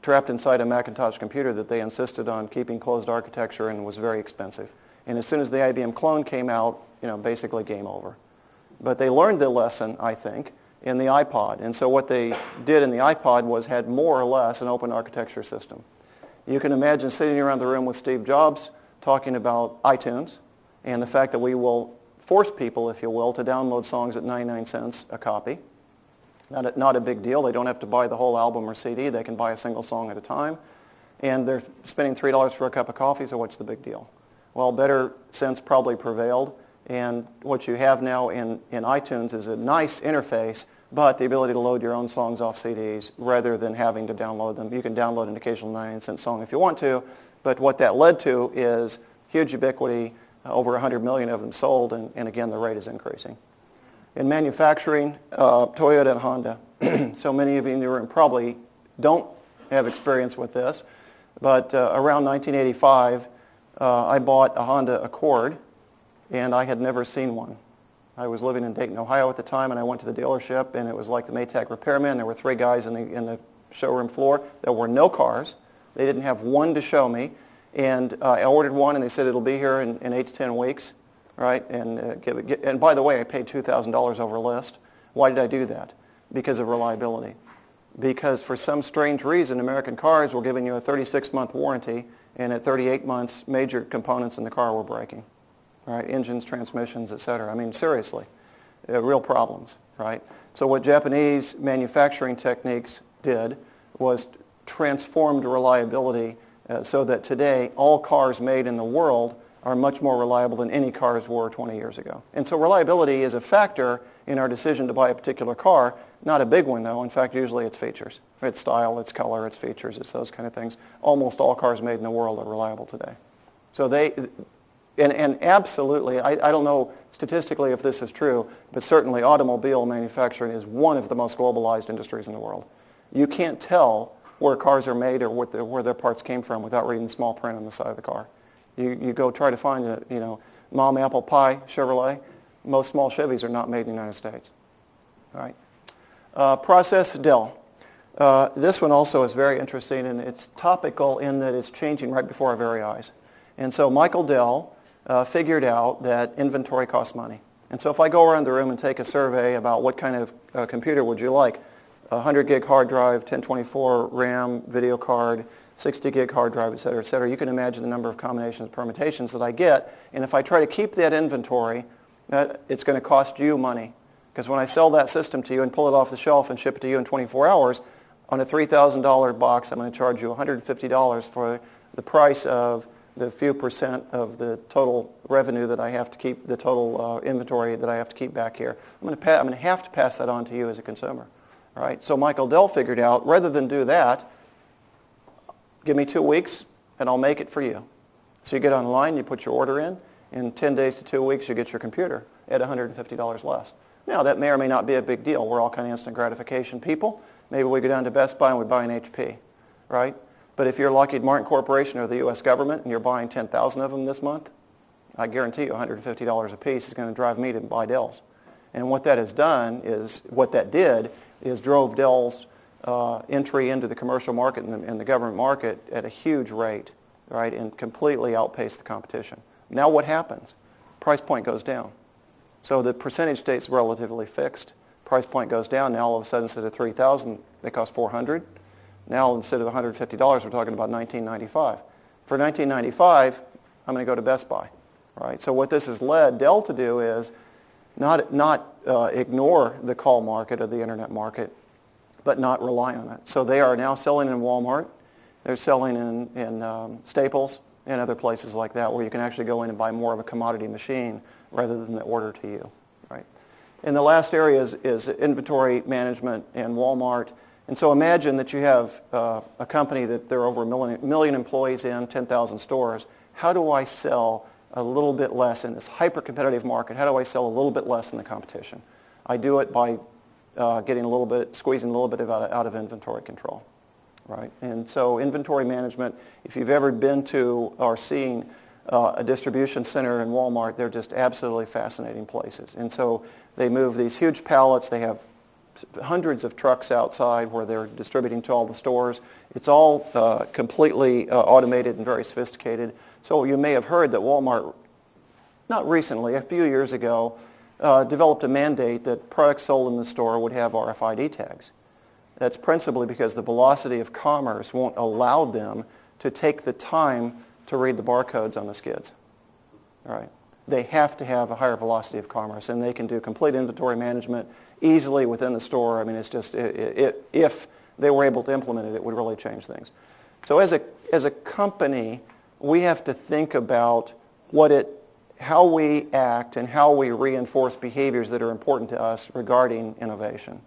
trapped inside a Macintosh computer that they insisted on keeping closed architecture and was very expensive. And as soon as the IBM clone came out, basically game over. But they learned the lesson, I think, in the iPod. And so what they did in the iPod was had more or less an open architecture system. You can imagine sitting around the room with Steve Jobs talking about iTunes and the fact that we will force people, if you will, to download songs at 99 cents a copy. Not a big deal. They don't have to buy the whole album or CD. They can buy a single song at a time. And they're spending $3 for a cup of coffee, so what's the big deal? Well, better sense probably prevailed. And what you have now in iTunes is a nice interface, but the ability to load your own songs off CDs rather than having to download them. You can download an occasional 99-cent song if you want to, but what that led to is huge ubiquity, over 100 million of them sold, and again, the rate is increasing. In manufacturing, Toyota and Honda. So many of you in the room probably don't have experience with this, but around 1985, I bought a Honda Accord, and I had never seen one. I was living in Dayton, Ohio at the time, and I went to the dealership, and it was like the Maytag repairman. There were 3 guys in the showroom floor. There were no cars. They didn't have one to show me, and I ordered one, and they said it'll be here in 8 to 10 weeks, right? And by the way, I paid $2,000 over list. Why did I do that? Because of reliability. Because for some strange reason, American cars were giving you a 36-month warranty, and at 38 months, major components in the car were breaking. Right, engines, transmissions, et cetera. I mean, seriously, real problems, right? So what Japanese manufacturing techniques did was transformed reliability so that today all cars made in the world are much more reliable than any cars were 20 years ago. And so reliability is a factor in our decision to buy a particular car, not a big one though. In fact, usually it's features. It's style, it's color, it's features, it's those kind of things. Almost all cars made in the world are reliable today. So And absolutely, I don't know statistically if this is true, but certainly automobile manufacturing is one of the most globalized industries in the world. You can't tell where cars are made or where their parts came from without reading the small print on the side of the car. You go try to find a Mom Apple Pie Chevrolet. Most small Chevys are not made in the United States. All right. Process Dell. This one also is very interesting, and it's topical in that it's changing right before our very eyes. And so Michael Dell figured out that inventory costs money. And so if I go around the room and take a survey about what kind of computer would you like, a 100 gig hard drive, 1024 RAM video card, 60 gig hard drive, et cetera, you can imagine the number of combinations, permutations that I get. And if I try to keep that inventory, it's going to cost you money. Because when I sell that system to you and pull it off the shelf and ship it to you in 24 hours, on a $3,000 box, I'm going to charge you $150 for the price of the few percent of the total revenue that I have to keep, the total inventory that I have to keep back here. I'm going to have to pass that on to you as a consumer. All right? So Michael Dell figured out, rather than do that, give me 2 weeks and I'll make it for you. So you get online, you put your order in 10 days to 2 weeks you get your computer at $150 less. Now that may or may not be a big deal. We're all kind of instant gratification people. Maybe we go down to Best Buy and we buy an HP, right? But if you're Lockheed Martin Corporation or the U.S. government and you're buying 10,000 of them this month, I guarantee you $150 a piece is going to drive me to buy Dell's. And what that has done is, what that did is drove Dell's entry into the commercial market and the government market at a huge rate, right, and completely outpaced the competition. Now what happens? Price point goes down. So the percentage stays relatively fixed. Price point goes down. Now all of a sudden, instead of $3,000, they cost $400. Now instead of $150, we're talking about $19.95. For $19.95, I'm going to go to Best Buy, right? So what this has led Dell to do is not ignore the call market or the internet market, but not rely on it. So they are now selling in Walmart. They're selling in Staples and other places like that where you can actually go in and buy more of a commodity machine rather than the order to you, right? And the last area is inventory management and Walmart. And so imagine that you have a company that there are over a million employees in, 10,000 stores. How do I sell a little bit less in this hyper-competitive market? How do I sell a little bit less than the competition? I do it by squeezing a little bit out of inventory control, right? And so inventory management, if you've ever been to or seen a distribution center in Walmart, they're just absolutely fascinating places. And so they move these huge pallets. They have hundreds of trucks outside where they're distributing to all the stores. It's all completely automated and very sophisticated. So you may have heard that Walmart, not recently, a few years ago, developed a mandate that products sold in the store would have RFID tags. That's principally because the velocity of commerce won't allow them to take the time to read the barcodes on the skids. All right. They have to have a higher velocity of commerce, and they can do complete inventory management easily within the store. I mean, it's just, if they were able to implement it, it would really change things. So as a company, we have to think about how we act and how we reinforce behaviors that are important to us regarding innovation.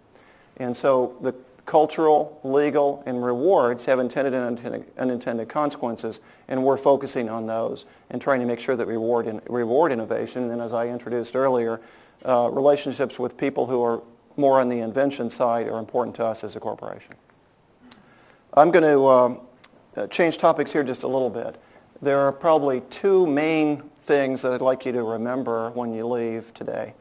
And so the cultural, legal, and rewards have intended and unintended consequences, and we're focusing on those and trying to make sure that we reward innovation. And as I introduced earlier, relationships with people who are more on the invention side are important to us as a corporation. I'm going to change topics here just a little bit. There are probably two main things that I'd like you to remember when you leave today.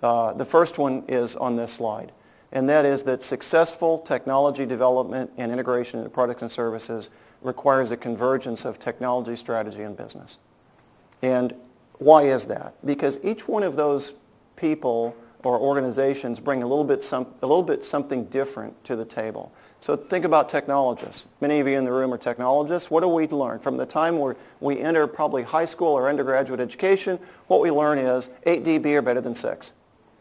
The first one is on this slide, and that is that successful technology development and integration into products and services requires a convergence of technology, strategy, and business. And why is that? Because each one of those people or organizations bring a little bit something different to the table. So think about technologists. Many of you in the room are technologists. What do we learn? From the time we enter probably high school or undergraduate education, what we learn is 8 dB or better than 6.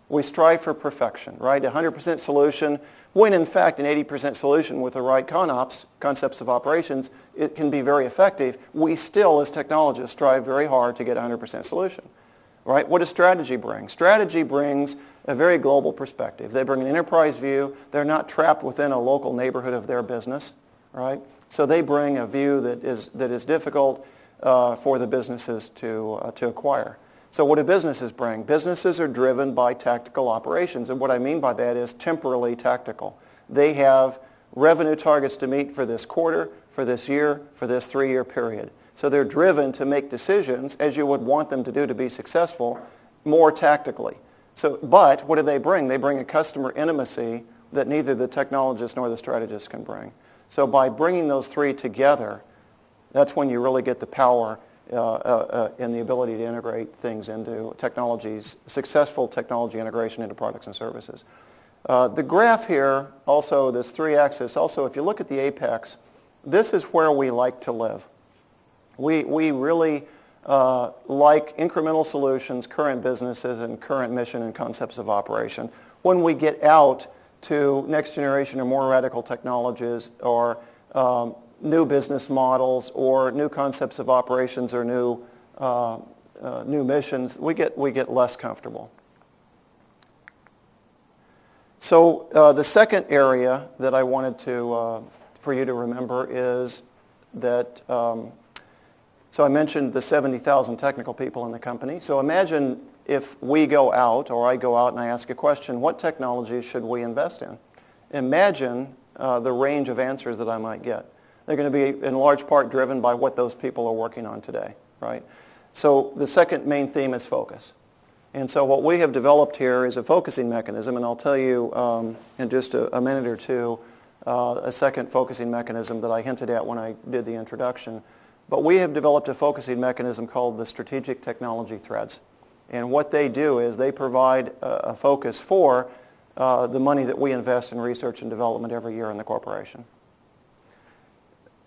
We strive for perfection, right? 100% solution, when in fact an 80% solution with the right concepts of operations, it can be very effective. We still, as technologists, strive very hard to get a 100% solution, right? What does strategy bring? Strategy brings a very global perspective. They bring an enterprise view. They're not trapped within a local neighborhood of their business, right? So they bring a view that is difficult for the businesses to acquire. So what do businesses bring? Businesses are driven by tactical operations, and what I mean by that is temporally tactical. They have revenue targets to meet for this quarter, for this year, for this 3-year period. So they're driven to make decisions, as you would want them to do to be successful, more tactically. But what do they bring? They bring a customer intimacy that neither the technologist nor the strategist can bring. So by bringing those three together, that's when you really get the power and the ability to integrate things into technologies, successful technology integration into products and services. The graph here, also this 3-axis, also if you look at the apex, this is where we like to live. We really like incremental solutions, current businesses, and current mission and concepts of operation. When we get out to next generation or more radical technologies or new business models or new concepts of operations or new missions, we get less comfortable. So the second area that I wanted for you to remember is that so I mentioned the 70,000 technical people in the company. So imagine if we go out, or I go out and I ask a question, what technologies should we invest in? Imagine the range of answers that I might get. They're going to be in large part driven by what those people are working on today, right? So the second main theme is focus. And so what we have developed here is a focusing mechanism, and I'll tell you in just a minute or two a second focusing mechanism that I hinted at when I did the introduction. But we have developed a focusing mechanism called the Strategic Technology Threads. And what they do is they provide a focus for the money that we invest in research and development every year in the corporation.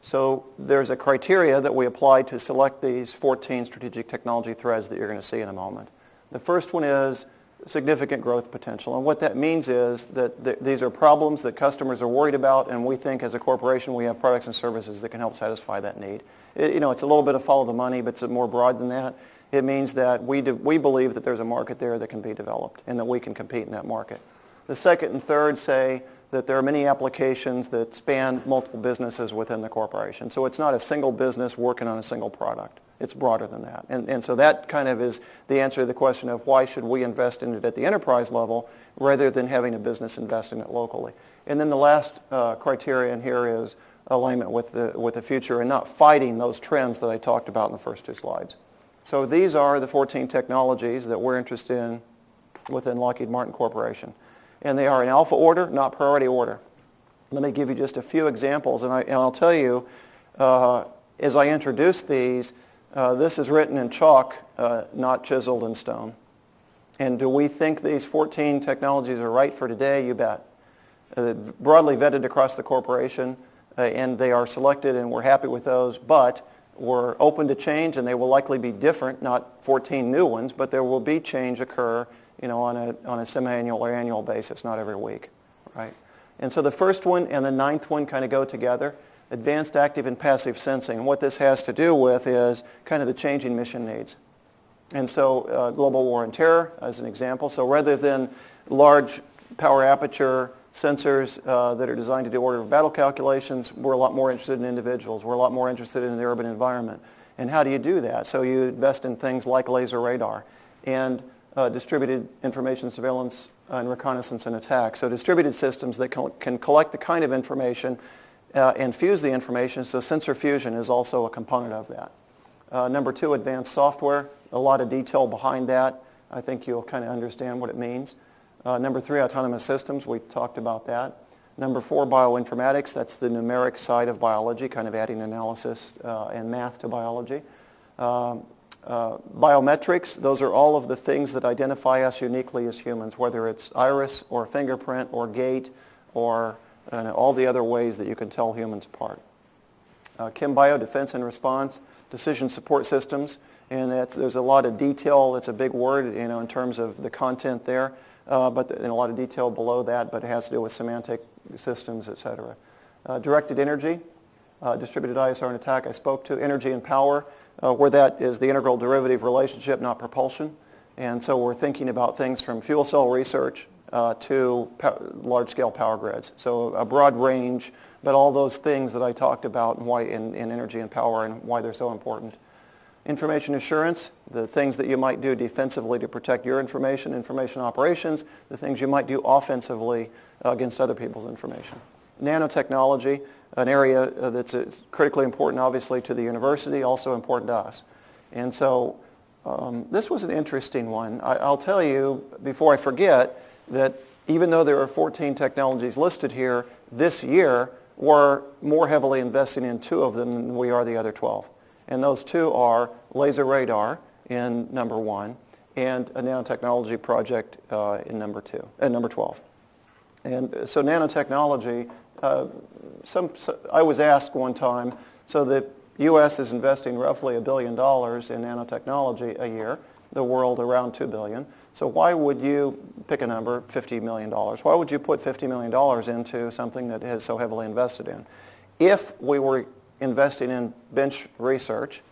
So there's a criteria that we apply to select these 14 strategic technology threads that you're going to see in a moment. The first one is significant growth potential. And what that means is that these are problems that customers are worried about, and we think as a corporation we have products and services that can help satisfy that need. It's a little bit of follow the money, but it's more broad than that. It means that we believe that there's a market there that can be developed and that we can compete in that market. The second and third say that there are many applications that span multiple businesses within the corporation. So it's not a single business working on a single product. It's broader than that. And so that kind of is the answer to the question of why should we invest in it at the enterprise level rather than having a business invest in it locally. And then the last criterion here is alignment with the future and not fighting those trends that I talked about in the first two slides. So these are the 14 technologies that we're interested in within Lockheed Martin Corporation. And they are in alpha order, not priority order. Let me give you just a few examples, and I'll tell you, as I introduce these, this is written in chalk, not chiseled in stone. And do we think these 14 technologies are right for today? You bet. Broadly vetted across the corporation, and they are selected, and we're happy with those, but we're open to change, and they will likely be different, not 14 new ones, but there will be change occur on a semi-annual or annual basis, not every week, right? And so the first one and the ninth one kind of go together, advanced active and passive sensing. And what this has to do with is kind of the changing mission needs. And so global war and terror, as an example. So rather than large power aperture sensors that are designed to do order of battle calculations, we're a lot more interested in individuals. We're a lot more interested in the urban environment. And how do you do that? So you invest in things like laser radar and distributed information surveillance and reconnaissance and attack. So distributed systems that can collect the kind of information and fuse the information. So sensor fusion is also a component of that. Number two, advanced software. A lot of detail behind that. I think you'll kind of understand what it means. Number three, autonomous systems. We talked about that. Number four, bioinformatics. That's the numeric side of biology, kind of adding analysis and math to biology. Biometrics, those are all of the things that identify us uniquely as humans, whether it's iris or fingerprint or gait or all the other ways that you can tell humans apart. ChemBio, defense and response, decision support systems, and there's a lot of detail. It's a big word, in terms of the content there, but in a lot of detail below that, but it has to do with semantic systems, etc. Directed energy, distributed ISR and attack I spoke to, energy and power, where that is the integral derivative relationship, not propulsion. And so we're thinking about things from fuel cell research to large-scale power grids. So a broad range, but all those things that I talked about and why in energy and power and why they're so important. Information assurance, the things that you might do defensively to protect your information operations, the things you might do offensively against other people's information. Nanotechnology, an area that's critically important, obviously, to the university, also important to us. And so this was an interesting one. I'll tell you, before I forget, that even though there are 14 technologies listed here, this year we're more heavily investing in two of them than we are the other 12. And those two are laser radar in number one and a nanotechnology project in number 12. And so nanotechnology, I was asked one time, so the U.S. is investing roughly $1 billion in nanotechnology a year, the world around $2 billion. So why would you pick a number, $50 million? Why would you put $50 million into something that is so heavily invested in? If we were investing in bench research,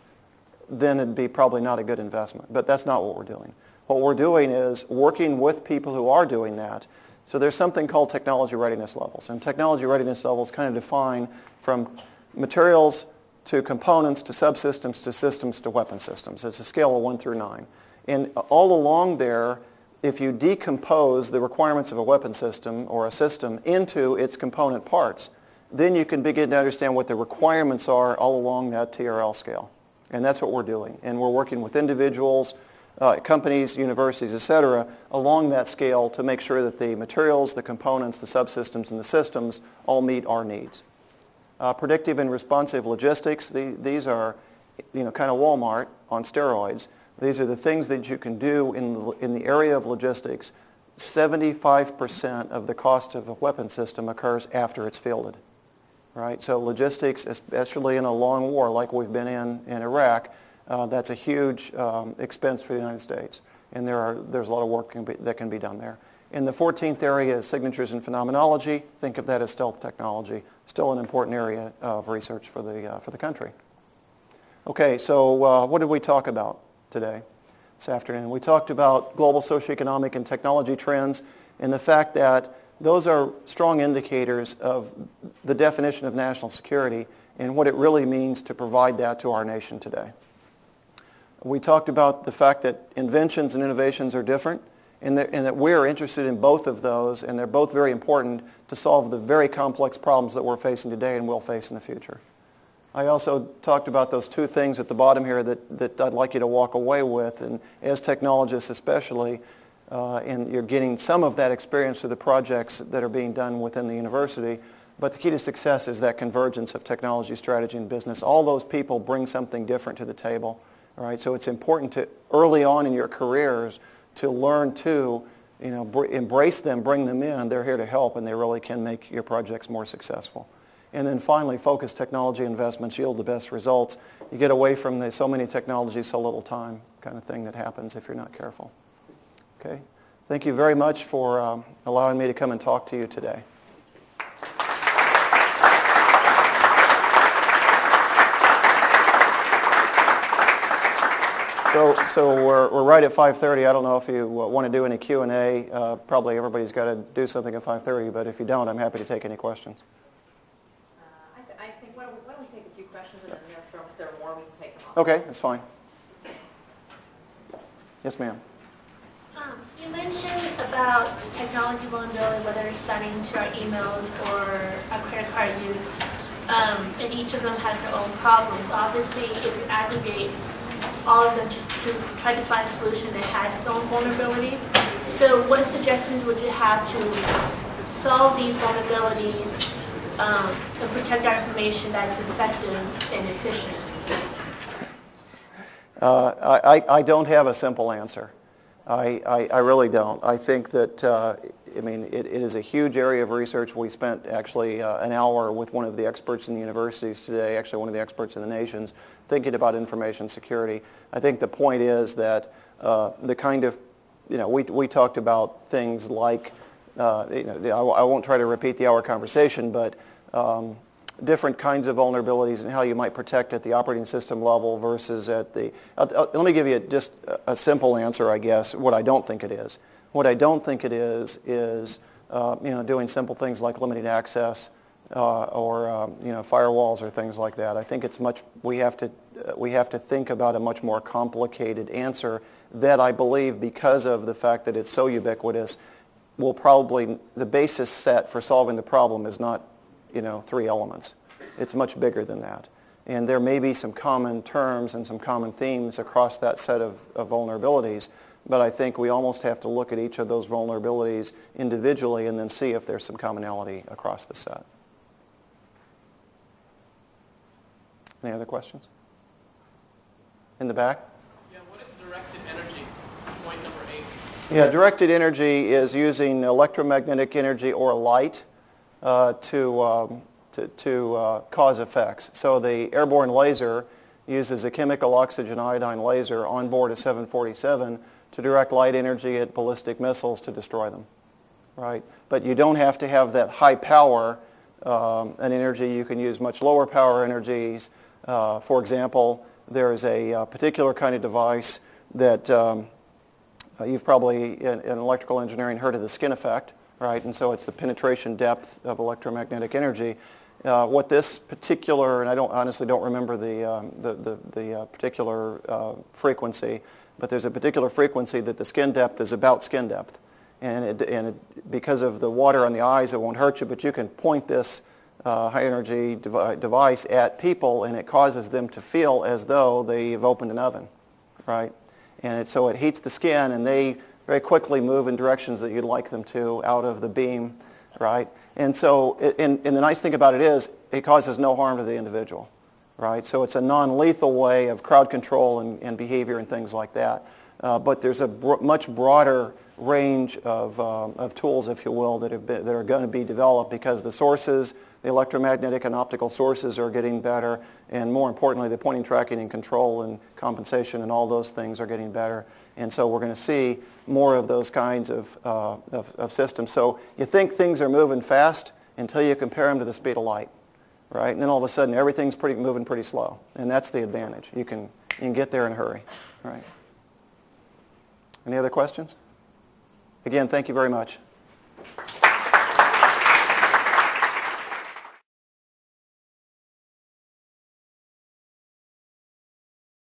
then it'd be probably not a good investment. But that's not what we're doing. What we're doing is working with people who are doing that. So there's something called technology readiness levels. And technology readiness levels kind of define from materials to components to subsystems to systems to weapon systems. It's a scale of 1 through 9. And all along there, if you decompose the requirements of a weapon system or a system into its component parts, then you can begin to understand what the requirements are all along that TRL scale. And that's what we're doing. And we're working with individuals, companies, universities, etc., along that scale to make sure that the materials, the components, the subsystems, and the systems all meet our needs. Predictive and responsive logistics, these are kind of Walmart on steroids. These are the things that you can do in the area of logistics. 75% of the cost of a weapon system occurs after it's fielded. right? So logistics, especially in a long war like we've been in Iraq, that's a huge expense for the United States. And there's a lot of work that can be done there. And the 14th area is signatures and phenomenology. Think of that as stealth technology. Still an important area of research for the country. Okay, so what did we talk about today, this afternoon? We talked about global socioeconomic and technology trends and the fact that those are strong indicators of the definition of national security and what it really means to provide that to our nation today. We talked about the fact that inventions and innovations are different and that we're interested in both of those, and they're both very important to solve the very complex problems that we're facing today and will face in the future. I also talked about those two things at the bottom here that I'd like you to walk away with, and as technologists especially, and you're getting some of that experience through the projects that are being done within the university, but the key to success is that convergence of technology, strategy, and business. All those people bring something different to the table. All right, so it's important to, early on in your careers, to learn to, embrace them, bring them in. They're here to help, and they really can make your projects more successful. And then finally, focused technology investments yield the best results. You get away from the so many technologies, so little time kind of thing that happens if you're not careful. Okay, thank you very much for allowing me to come and talk to you today. So we're right at 5:30. I don't know if you want to do any Q&A. Probably everybody's got to do something at 5:30, but if you don't, I'm happy to take any questions. I think, why don't we take a few questions, and then if there are more, we can take them off. Okay, that's fine. Yes, ma'am. You mentioned about technology vulnerability, whether it's signing into our emails or our credit card use, and each of them has their own problems. Obviously, if you aggregate all of them to try to find a solution that has its own vulnerabilities. So what suggestions would you have to solve these vulnerabilities and protect our information that is effective and efficient? I don't have a simple answer. I really don't. I think that, it is a huge area of research. We spent actually an hour with one of the experts in the universities today, actually one of the experts in the nations, thinking about information security. I think the point is that the kind of, we talked about things like, I won't try to repeat the hour conversation, but different kinds of vulnerabilities and how you might protect at the operating system level versus at the... let me give you just a simple answer, I guess, what I don't think it is. What I don't think it is doing simple things like limiting access or firewalls or things like that. I think it's we have to think about a much more complicated answer that I believe, because of the fact that it's so ubiquitous, will probably, the basis set for solving the problem is not 3 elements. It's much bigger than that. And there may be some common terms and some common themes across that set of vulnerabilities, but I think we almost have to look at each of those vulnerabilities individually and then see if there's some commonality across the set. Any other questions? In the back? Yeah, what is directed energy? Point number 8. Yeah, directed energy is using electromagnetic energy or light to cause effects. So the airborne laser uses a chemical oxygen iodine laser on board a 747 to direct light energy at ballistic missiles to destroy them, right? But you don't have to have that high power an energy. You can use much lower power energies. For example, there is a particular kind of device that you've probably in electrical engineering heard of the skin effect, right? And so it's the penetration depth of electromagnetic energy. What this particular, and I honestly don't remember the particular frequency, but there's a particular frequency that the skin depth is about skin depth. And because of the water on the eyes, it won't hurt you, but you can point this high energy device at people and it causes them to feel as though they've opened an oven, right? And so it heats the skin and they very quickly move in directions that you'd like them to out of the beam, right? And so, and the nice thing about it is it causes no harm to the individual, right? So it's a non-lethal way of crowd control and behavior and things like that. But there's a much broader range of tools, if you will, that are going to be developed because the sources, the electromagnetic and optical sources are getting better, and more importantly, the pointing, tracking, and control and compensation and all those things are getting better. And so we're going to see more of those kinds of systems. So you think things are moving fast until you compare them to the speed of light, right? And then all of a sudden, everything's moving pretty slow, and that's the advantage. You can get there in a hurry, right? Any other questions? Again, thank you very much.